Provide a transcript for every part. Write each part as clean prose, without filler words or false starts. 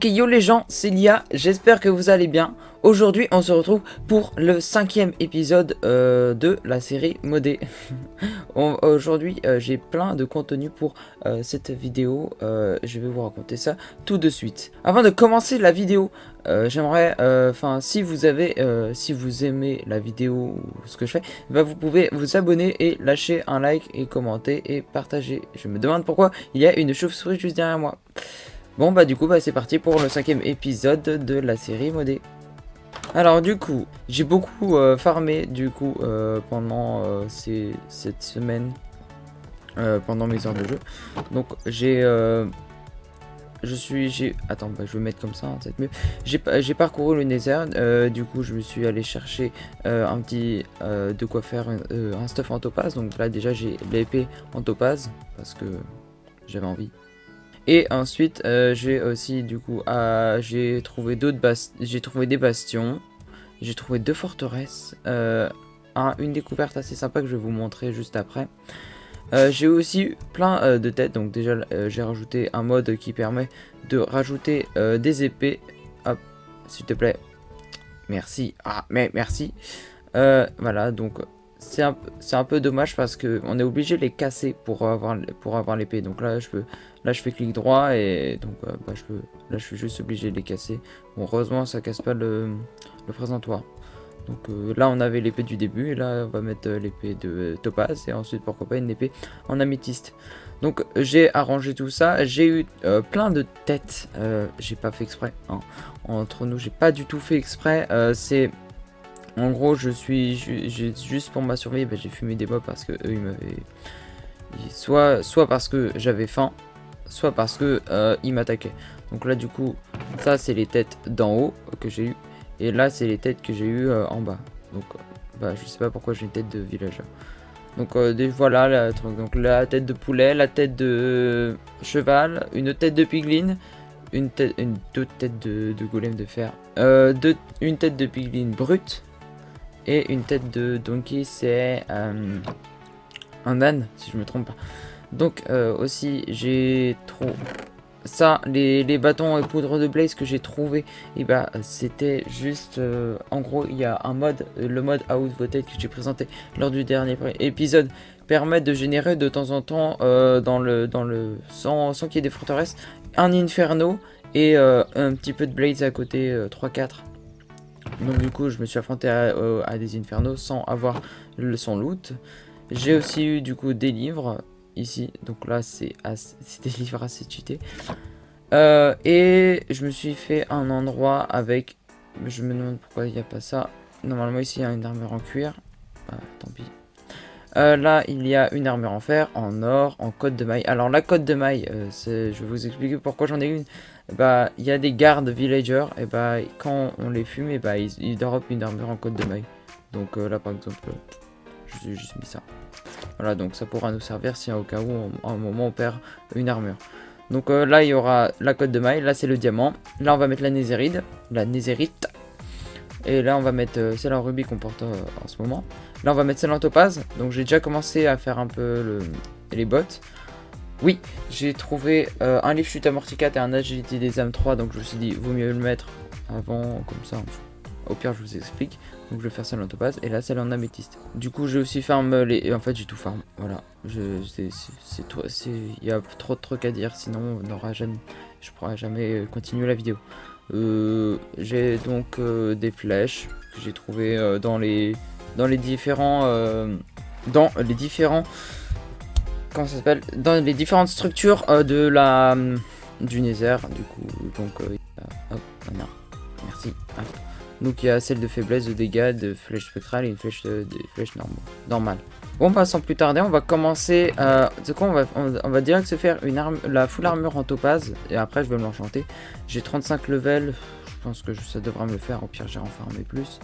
Ok, yo les gens, c'est Lia, j'espère que vous allez bien. Aujourd'hui, on se retrouve pour le 5e épisode de la série modée. Aujourd'hui, j'ai plein de contenu pour cette vidéo. Je vais vous raconter ça tout de suite. Avant de commencer la vidéo, j'aimerais, si vous aimez la vidéo ou ce que je fais, bah, vous pouvez vous abonner et lâcher un like et commenter et partager. Je me demande pourquoi il y a une chauve-souris juste derrière moi. Bon bah du coup c'est parti pour le 5e épisode de la série modée. Alors du coup j'ai beaucoup farmé du coup pendant cette semaine pendant mes heures de jeu. Donc attends bah, je vais mettre comme ça hein, peut-être mieux. J'ai parcouru le Nether, du coup je me suis allé chercher un petit de quoi faire un stuff en topaz. Donc là déjà j'ai l'épée en topaz parce que j'avais envie. Et ensuite, j'ai aussi du coup, j'ai trouvé j'ai trouvé des bastions, j'ai trouvé 2 forteresses, une découverte assez sympa que je vais vous montrer juste après. J'ai aussi eu plein de têtes, donc déjà j'ai rajouté un mode qui permet de rajouter des épées. Hop, s'il te plaît, merci. Ah, mais merci. Voilà, donc c'est un peu dommage parce que on est obligé de les casser pour avoir l'épée. Donc là je fais clic droit et donc là je suis juste obligé de les casser. Bon, heureusement ça casse pas le présentoir. Donc là on avait l'épée du début et là on va mettre l'épée de topaz et ensuite pourquoi pas une épée en améthyste. Donc j'ai arrangé tout ça, j'ai eu plein de têtes, j'ai pas fait exprès hein. Entre nous j'ai pas du tout fait exprès, en gros, juste pour ma survie, bah, j'ai fumé des mobs parce que eux ils m'avaient. Soit parce que j'avais faim, soit parce que ils m'attaquaient. Donc là, du coup, ça c'est les têtes d'en haut que j'ai eu, et là c'est les têtes que j'ai eu en bas. Donc, bah, je sais pas pourquoi j'ai une tête de villager. Donc voilà, donc la tête de poulet, la tête de cheval, une tête de piglin, deux têtes de golem de fer, une tête de piglin brute. Et une tête de donkey, c'est un âne, si je me trompe pas. Donc aussi, j'ai trop... Ça, les bâtons et poudre de blaze que j'ai trouvé, et bah c'était juste... en gros, il y a un mode, le mode Outvoted que j'ai présenté lors du dernier épisode, permet de générer de temps en temps, sans qu'il y ait des forteresses, un inferno et un petit peu de blaze à côté, 3-4. Donc du coup je me suis affronté à des infernos sans avoir son loot. J'ai aussi eu du coup des livres ici. Donc là c'est des livres assez cheatés. Et je me suis fait un endroit avec... Je me demande pourquoi il n'y a pas ça. Normalement ici il y a une armure en cuir. Ah, tant pis. Là il y a une armure en fer, en or, en côte de maille. Alors la côte de maille, je vais vous expliquer pourquoi j'en ai une. Bah il y a des gardes villagers et bah quand on les fume et bah ils dropent une armure en côte de maille. Donc là par exemple j'ai juste mis ça. Voilà, donc ça pourra nous servir si au cas où à un moment on perd une armure. Donc là il y aura la côte de maille, là c'est le diamant, là on va mettre la nézérite. Et là on va mettre celle en rubis qu'on porte en ce moment. Là on va mettre celle en topaz. Donc j'ai déjà commencé à faire un peu les bottes. Oui, j'ai trouvé un livre chute amorti 4 et un agilité des âmes 3. Donc je me suis dit vaut mieux le mettre avant, comme ça au pire je vous explique. Donc je vais faire celle en topaz et là celle en améthyste. Du coup j'ai aussi farm en fait j'ai tout farm. Voilà, il y a trop de trucs à dire sinon je pourrai jamais continuer la vidéo. J'ai donc des flèches que j'ai trouvé dans les différents comment ça s'appelle, dans les différentes structures du Nether. Du coup donc hop, voilà. Merci. Hop. Donc il y a celle de faiblesse, de dégâts, de flèche spectrale et une flèche normale. Bon bah sans plus tarder on va commencer, c'est quoi, on va direct se faire la full armure en topaz et après je vais me l'enchanter. J'ai 35 levels, je pense que ça devrait me le faire, au pire j'ai en farmé plus.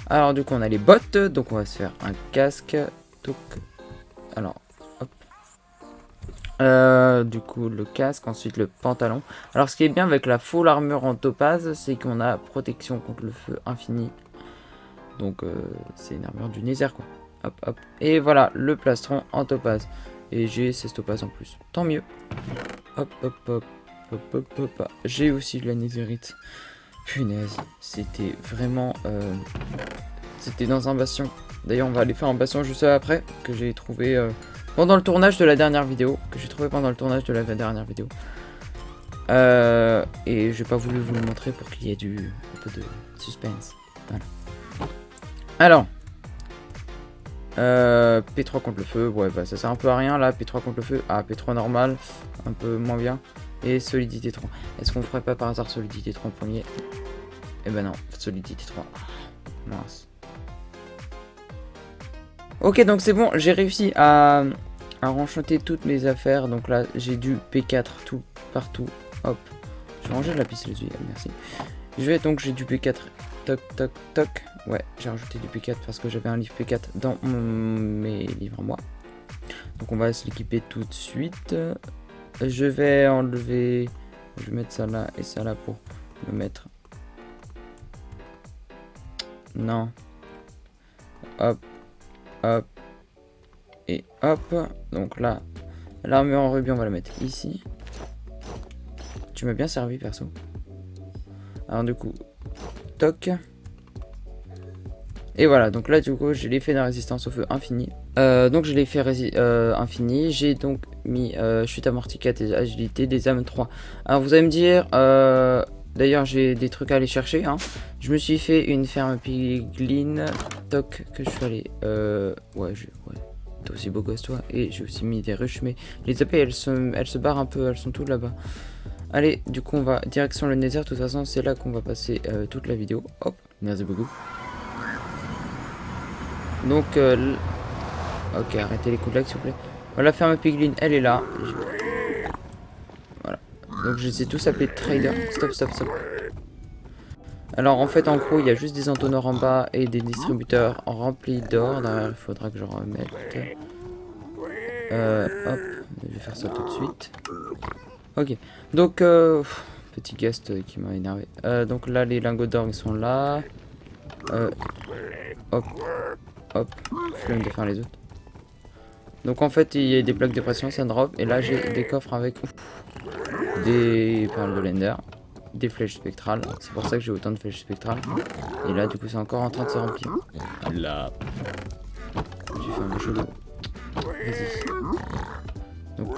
Alors du coup on a les bottes, donc on va se faire un casque, donc alors hop. Du coup le casque, ensuite le pantalon. Alors ce qui est bien avec la full armure en topaz, c'est qu'on a protection contre le feu infini. Donc c'est une armure du Nether quoi. Hop hop. Et voilà le plastron en topaz. Et j'ai 16 topaz en plus. Tant mieux. Hop hop hop. J'ai aussi de la netherite. Punaise, c'était vraiment... C'était dans un bastion. D'ailleurs, on va aller faire un bastion juste après, que j'ai trouvé pendant le tournage de la dernière vidéo. Et j'ai pas voulu vous le montrer pour qu'il y ait un peu de suspense. Voilà. Alors... P3 contre le feu, ouais bah ça sert un peu à rien là, P3 contre le feu, P3 normal, un peu moins bien, et solidité 3. Est-ce qu'on ferait pas par hasard solidité 3 en premier? Eh ben non, solidité 3. Mince. Ok, donc c'est bon, j'ai réussi à enchanter toutes mes affaires, donc là j'ai du P4 tout partout, hop. Je vais ranger la piste les yeux, merci. J'ai du P4, toc toc toc. Ouais, j'ai rajouté du P4 parce que j'avais un livre P4 dans mes livres à moi. Donc on va se l'équiper tout de suite. Je vais enlever... Je vais mettre ça là et ça là pour le mettre. Non. Hop. Hop. Et hop. Donc là, l'armure en rubis, on va la mettre ici. Tu m'as bien servi, perso. Alors du coup, toc. Et voilà, donc là du coup j'ai l'effet de résistance au feu infini. Donc je l'ai fait infini. J'ai donc mis chute amorti 4 et agilité des âmes 3. Alors vous allez me dire, d'ailleurs j'ai des trucs à aller chercher. Hein. Je me suis fait une ferme piglin, toc, que je suis allé... ouais, t'es aussi beau gosse toi. Et j'ai aussi mis des ruches, mais les AP elles se barrent un peu, elles sont toutes là-bas. Allez, du coup on va direction le nether, de toute façon c'est là qu'on va passer toute la vidéo. Hop, merci beaucoup. Donc, ok, arrêtez les coups de lag s'il vous plaît. Voilà, ferme piglin, elle est là. Voilà. Donc je les ai tous appelés trader. Stop, stop, stop. Alors en fait, en gros, il y a juste des entonnoirs en bas et des distributeurs remplis d'or. Derrière, il faudra que je remette. Hop, je vais faire ça tout de suite. Ok, donc, petit guest qui m'a énervé. Donc là, les lingots d'or, ils sont là. Hop. Hop, flemme de faire les autres. Donc en fait il y a des blocs de pression, ça drop. Et là j'ai des coffres avec des perles de l'ender, des flèches spectrales. C'est pour ça que j'ai autant de flèches spectrales. Et là du coup c'est encore en train de se remplir. Là. J'ai fait un jeu de... Vas-y. Donc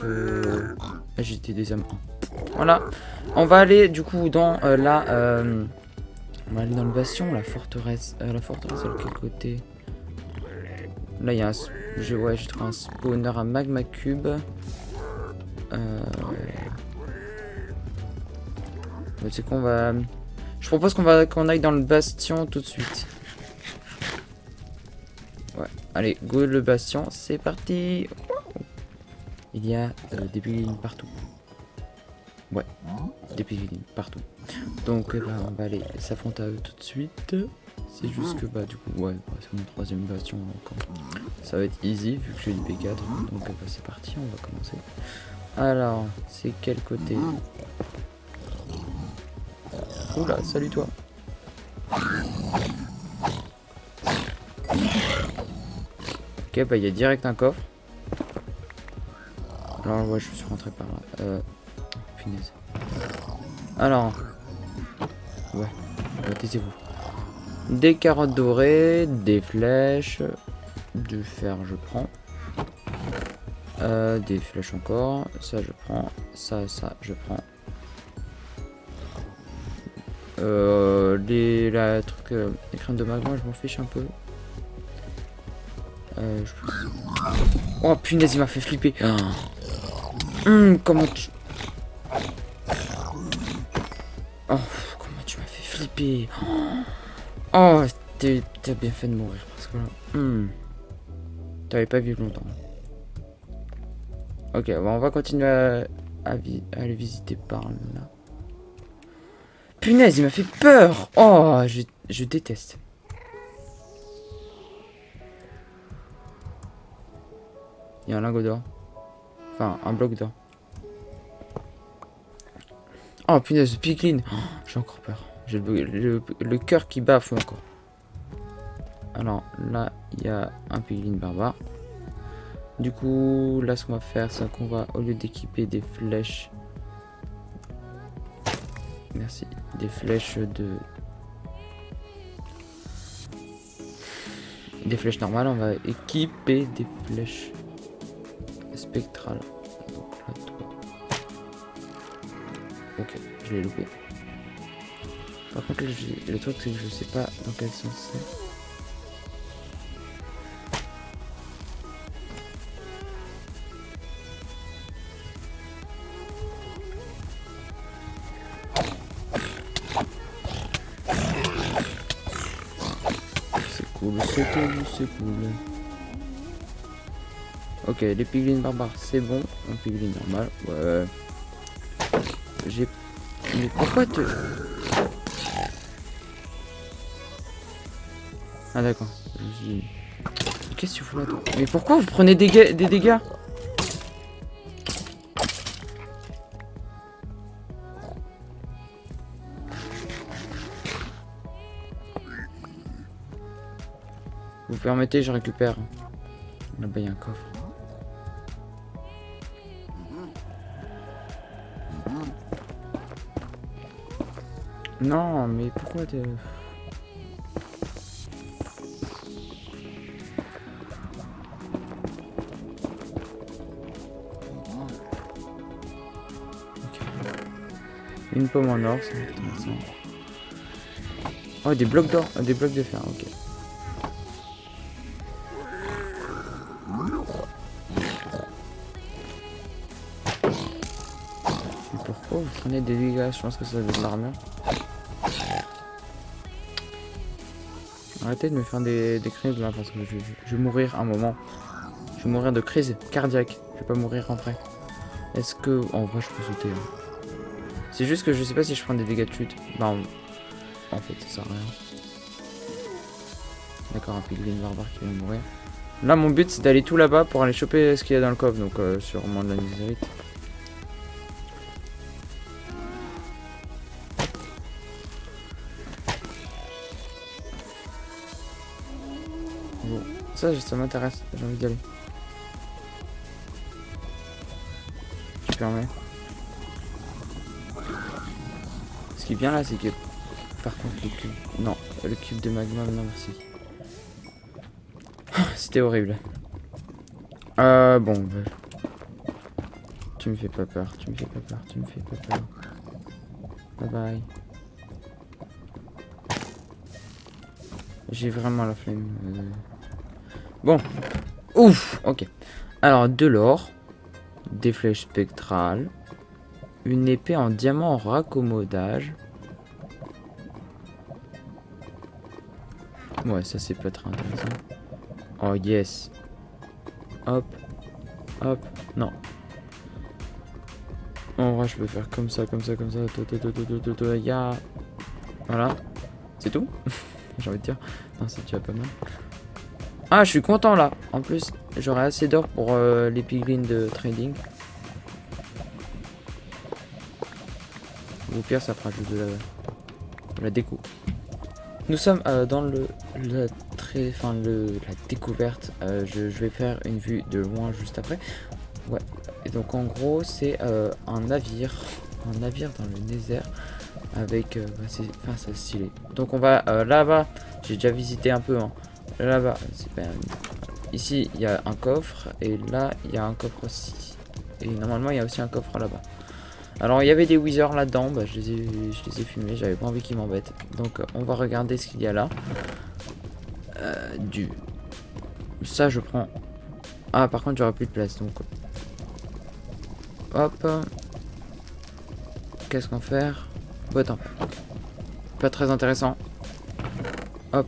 j'étais des âmes 1. Voilà. On va aller du coup dans on va aller dans le bastion, la forteresse. La forteresse elle est de quel côté? Là, il y a un... j'ai trouvé un spawner à magma cube. C'est qu'on va... Je propose qu'on aille dans le bastion tout de suite. Ouais. Allez, go le bastion, c'est parti. Il y a des piglins partout. Ouais, des piglins partout. Donc, bah, on va aller s'affronter à eux tout de suite. C'est juste que bah du coup ouais c'est mon troisième bastion encore. Ça va être easy vu que j'ai du P4. Donc bah, c'est parti, on va commencer. Alors c'est quel côté? Oula, salut toi. Ok bah il y a direct un coffre. Alors ouais je suis rentré par là. Punaise. Alors ouais, taisez-vous. Des carottes dorées, des flèches, du fer je prends, des flèches encore, ça je prends, ça je prends, les crânes de magma je m'en fiche un peu. Oh punaise il m'a fait flipper. Comment tu... Oh comment tu m'as fait flipper. Oh, t'as bien fait de mourir parce que là... T'avais pas vécu longtemps. Ok, bon, on va continuer à aller visiter par là. Punaise, il m'a fait peur. Oh, je déteste. Il y a un lingot d'or. Enfin, un bloc d'or. Oh, punaise, piglin. Oh, j'ai encore peur. J'ai le cœur qui bat à fond encore. Alors là, il y a un piglin barbare. Du coup, là, ce qu'on va faire, c'est qu'on va, au lieu d'équiper des flèches, Merci. Des flèches de... Des flèches normales, on va équiper des flèches spectrales. Donc là, toi. Ok, je l'ai loupé. Par contre, le truc c'est que je sais pas dans quel sens c'est. C'est cool. Ok, les piglins barbares, c'est bon. Un piglin normal. Ouais. J'ai... Mais pourquoi te... Ah d'accord. Je me suis dit... Qu'est-ce que tu fous là, toi? Mais pourquoi vous prenez des dégâts? Vous permettez, je récupère. Là-bas, il y a un coffre. Non, mais pourquoi t'es... Une pomme en or, c'est intéressant. Oh, des blocs d'or, des blocs de fer, ok. Mais pourquoi vous prenez des dégâts? Je pense que ça doit être de l'armure. Arrêtez de me faire des crises là parce que je vais mourir un moment. Je vais mourir de crise cardiaque. Je vais pas mourir en vrai. Est-ce que... En vrai, je peux sauter. Hein. C'est juste que je sais pas si je prends des dégâts de chute. Bah, en fait, ça sert à rien. D'accord, un piglin barbare qui va mourir. Là, mon but, c'est d'aller tout là-bas pour aller choper ce qu'il y a dans le coffre. Donc, sûrement de la misérite. Bon, ça m'intéresse. J'ai envie d'y aller. Tu permets. Ce qui est bien là, c'est que... Par contre, le cube... Non, le cube de magma, non merci. C'était horrible. Bon, bah... Tu me fais pas peur, tu me fais pas peur, tu me fais pas peur. Bye bye. J'ai vraiment la flemme. Bon. Ouf, ok. Alors, de l'or. Des flèches spectrales. Une épée en diamant en raccommodage. Ouais, ça c'est pas très intéressant. Oh yes. Hop. Hop. Non. En vrai, je peux faire comme ça, comme ça, comme ça. Ya. Voilà. C'est tout. J'ai envie de dire. Non, c'est déjà pas mal. Ah, je suis content là. En plus, j'aurai assez d'or pour les piglins de trading. Au pire, ça fera juste de la déco. Nous sommes dans la découverte. Je vais faire une vue de loin juste après. Ouais. Et donc en gros, c'est un navire dans le désert avec c'est stylé. Donc on va là-bas. J'ai déjà visité un peu. Hein. Là-bas, ici il y a un coffre et là il y a un coffre aussi. Et normalement il y a aussi un coffre là-bas. Alors il y avait des wizards là-dedans, bah, je les ai fumés, j'avais pas envie qu'ils m'embêtent. Donc on va regarder ce qu'il y a là. Ça je prends. Ah par contre j'aurai plus de place donc. Hop. Qu'est-ce qu'on fait? Bon attends. Pas très intéressant. Hop.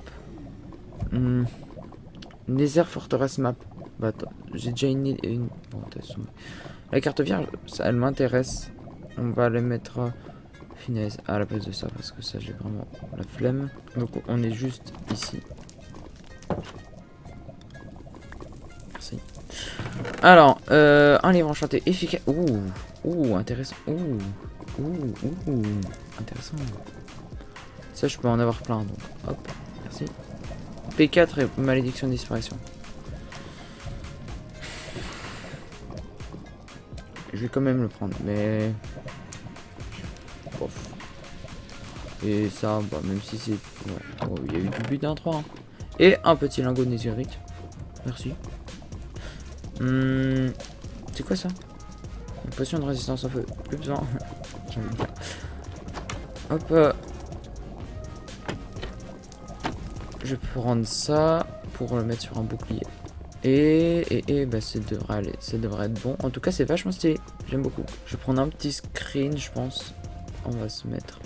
Nether Fortress Map. Bah attends, j'ai déjà une... Bon, la carte vierge, ça, elle m'intéresse. On va les mettre finesse à la place de ça parce que ça j'ai vraiment la flemme. Donc on est juste ici. Merci. Alors, un livre enchanté efficace. Ouh, intéressant. Ouh, intéressant. Ça je peux en avoir plein donc. Hop, merci. P4 et malédiction de disparition. Je vais quand même le prendre, mais... Ouf. Et ça, bah, même si c'est... Ouais. Oh, il y a eu du butin 3. Hein. Et un petit lingot de netherite. Merci. C'est quoi ça? Une potion de résistance au feu. Plus besoin. J'ai envie de dire. Hop. Je vais prendre ça pour le mettre sur un bouclier. Et bah ça devrait aller. Ça devrait être bon. En tout cas, c'est vachement stylé. J'aime beaucoup. Je vais prendre un petit screen, je pense. On va se mettre.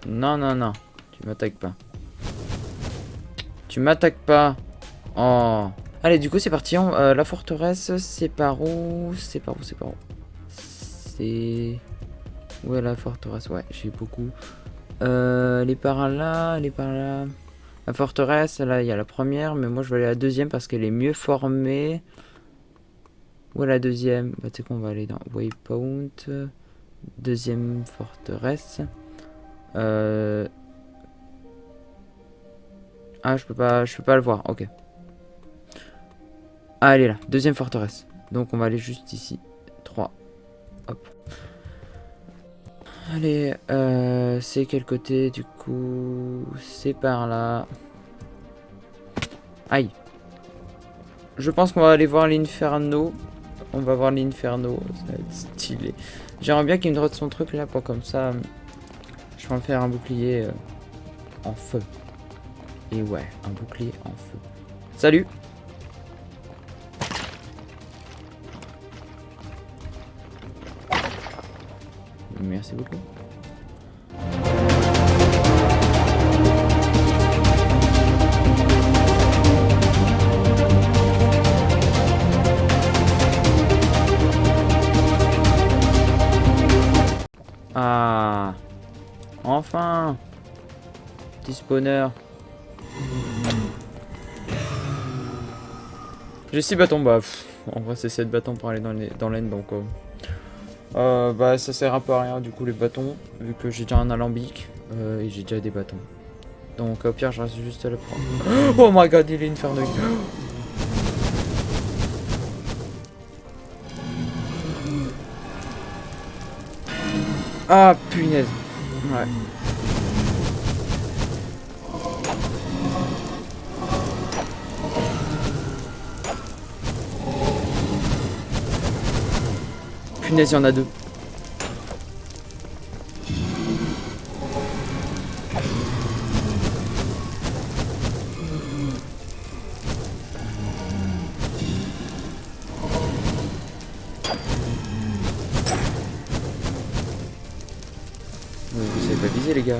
Non, non, non. Tu m'attaques pas. Tu m'attaques pas. Oh. Allez, du coup, c'est parti. La forteresse, c'est par où? C'est par où? C'est par où? C'est... Où est la forteresse? Ouais, j'ai beaucoup. Elle est par là, elle est par là. La forteresse, là, il y a la première, mais moi, je vais aller à la deuxième parce qu'elle est mieux formée. Où est la deuxième? Bah, tu sais qu'on va aller dans Waypoint. Deuxième forteresse. Ah, je peux pas le voir. Ok. Ah, elle est là. Deuxième forteresse. Donc, on va aller juste ici. 3. Hop. Allez, c'est quel côté du coup? C'est par là. Aïe. Je pense qu'on va aller voir l'Inferno. On va voir l'Inferno. Ça va être stylé. J'aimerais bien qu'il me droite son truc là pour comme ça. Je peux me faire un bouclier en feu. Et ouais, un bouclier en feu. Salut! Merci beaucoup. Ah, enfin, petit spawner. J'ai 6 bâtons, bah en vrai c'est 7 bâtons pour aller dans l'aine donc bah ça sert un peu à rien du coup les bâtons vu que j'ai déjà un alambic et j'ai déjà des bâtons. Donc au pire je reste juste à le prendre. Oh my god, il est inferno. Ah punaise. Ouais. Punaise, il y en a 2. Vous savez pas viser les gars.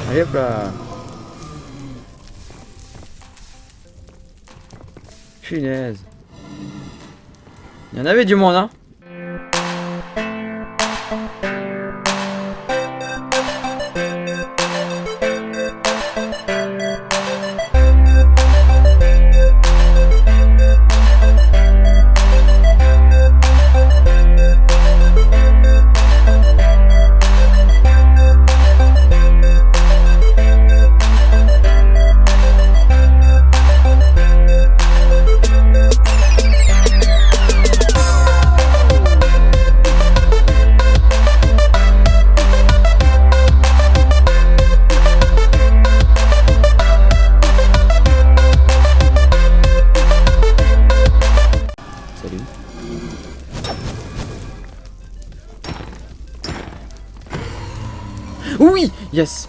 Allez hop là. Punaise. Il y en avait du monde hein. Oui, yes.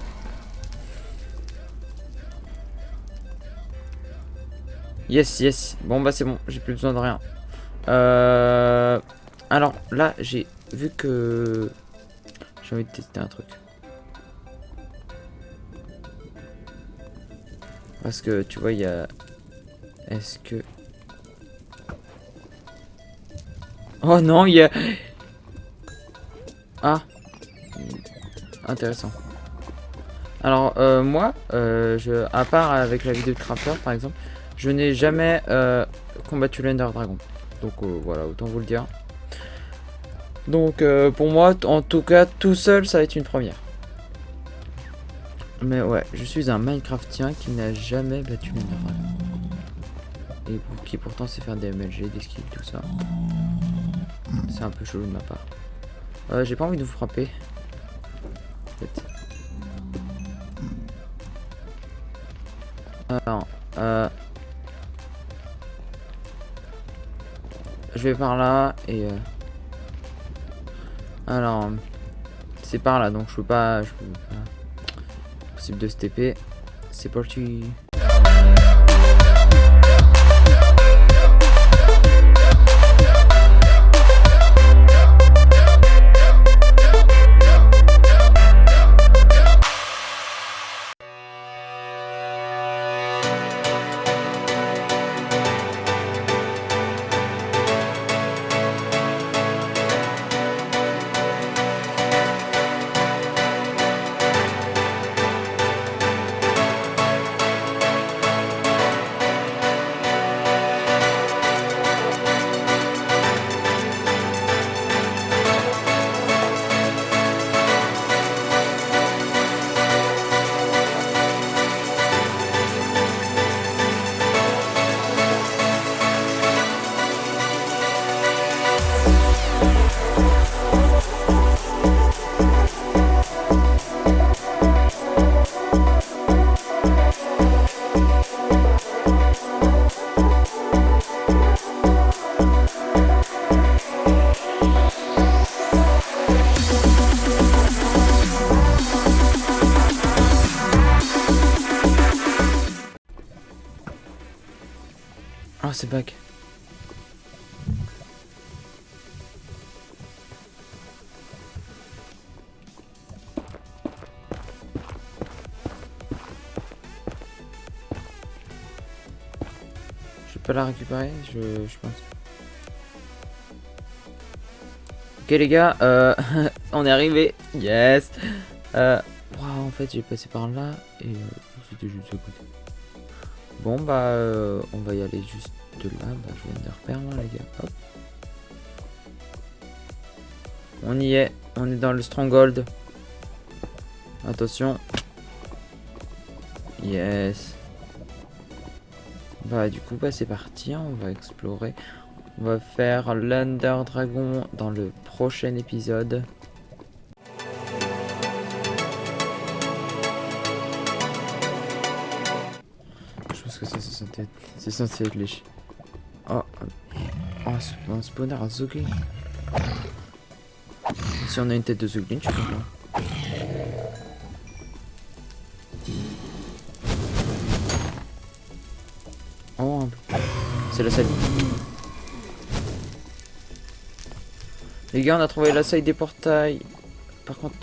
Yes, yes. Bon bah c'est bon, j'ai plus besoin de rien. Alors là, j'ai vu que j'ai envie de tester un truc. Parce que tu vois, il y a... Est-ce que... Oh non, il y a... Ah. Intéressant. Alors moi, à part avec la vidéo de Crafter par exemple, je n'ai jamais combattu l'Ender Dragon. Donc voilà, autant vous le dire. Donc pour moi, en tout cas, tout seul, ça va être une première. Mais ouais, je suis un Minecraftien qui n'a jamais battu minéral. Et qui pourtant sait faire des MLG, des skills, tout ça. C'est un peu chelou de ma part. J'ai pas envie de vous frapper. En fait. Alors, je vais par là et alors c'est par là donc je peux pas. Possible de se TP. C'est parti. Oh, c'est back. Je peux la récupérer, je pense. Ok les gars, on est arrivé. Yes. Wow, en fait j'ai passé par là et c'était juste à côté. Bon bah on va y aller juste là. Bah, je viens de repère moi les gars. Hop. On y est. On est dans le stronghold. Attention. Yes. Bah du coup bah c'est parti, hein, on va explorer. On va faire l'Under Dragon dans le prochain épisode. Je pense que ça c'est censé être les chiens. Oh, c'est un spawner à Zoglin. Si on a une tête de Zoglin, je comprends. Oh, c'est la salle. Les gars, on a trouvé la salle des portails. Par contre...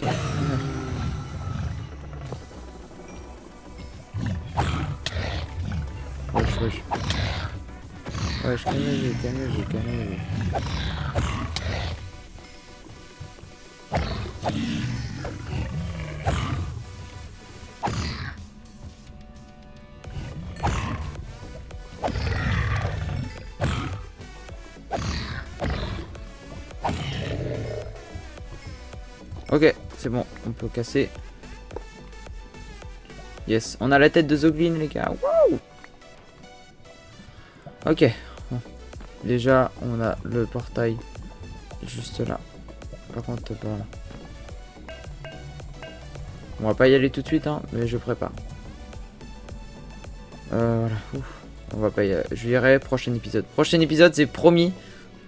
Wesh. Wesh, calmez-vous. Ok, c'est bon, on peut casser. Yes, on a la tête de Zoglin les gars. Wow. Ok, bon. Déjà on a le portail juste là. Par contre bah... on va pas y aller tout de suite hein, mais je prépare. Voilà, ouf. On va pas y aller. Je verrai prochain épisode. Prochain épisode c'est promis.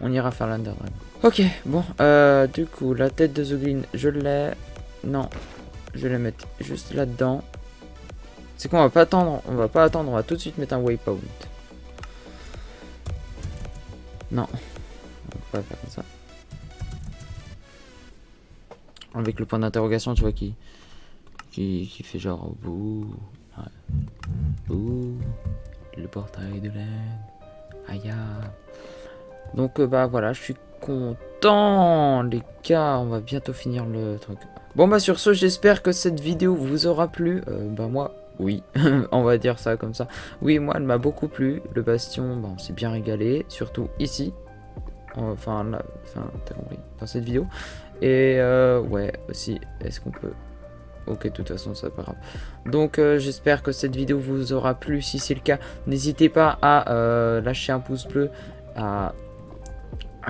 On ira faire l'Under Dragon. Ok, bon, du coup, la tête de Zoglin, je l'ai. Non, je vais la mettre juste là-dedans. C'est qu'on va pas attendre, on va tout de suite mettre un waypoint. Non, on va pas faire comme ça. Avec le point d'interrogation, tu vois, qui fait genre bouh, ouais. Bouh, le portail de l'aide. Aïe. Donc bah voilà, je suis content les gars, on va bientôt finir le truc. Bon bah sur ce, j'espère que cette vidéo vous aura plu. Bah moi, oui, on va dire ça comme ça. Oui, moi elle m'a beaucoup plu. Le bastion, bah, on s'est bien régalé, surtout ici. Enfin, là, enfin, t'as compris, dans cette vidéo. Et ouais, aussi, est-ce qu'on peut... Ok, de toute façon, c'est pas grave. Donc, j'espère que cette vidéo vous aura plu. Si c'est le cas, n'hésitez pas à lâcher un pouce bleu, à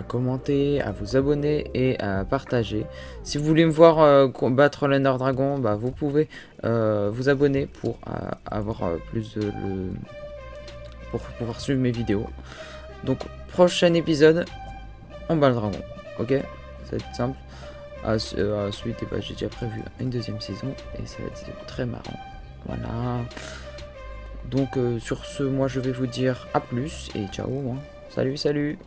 commenter, à vous abonner et à partager. Si vous voulez me voir combattre l'Ender Dragon, bah, vous pouvez vous abonner pour avoir plus de... pour pouvoir suivre mes vidéos. Donc, prochain épisode, on bat le dragon. Ok, ça va être simple. Ensuite, bah, j'ai déjà prévu une deuxième saison et ça va être très marrant. Voilà. Donc, sur ce, moi je vais vous dire à plus et ciao. Hein. Salut, salut.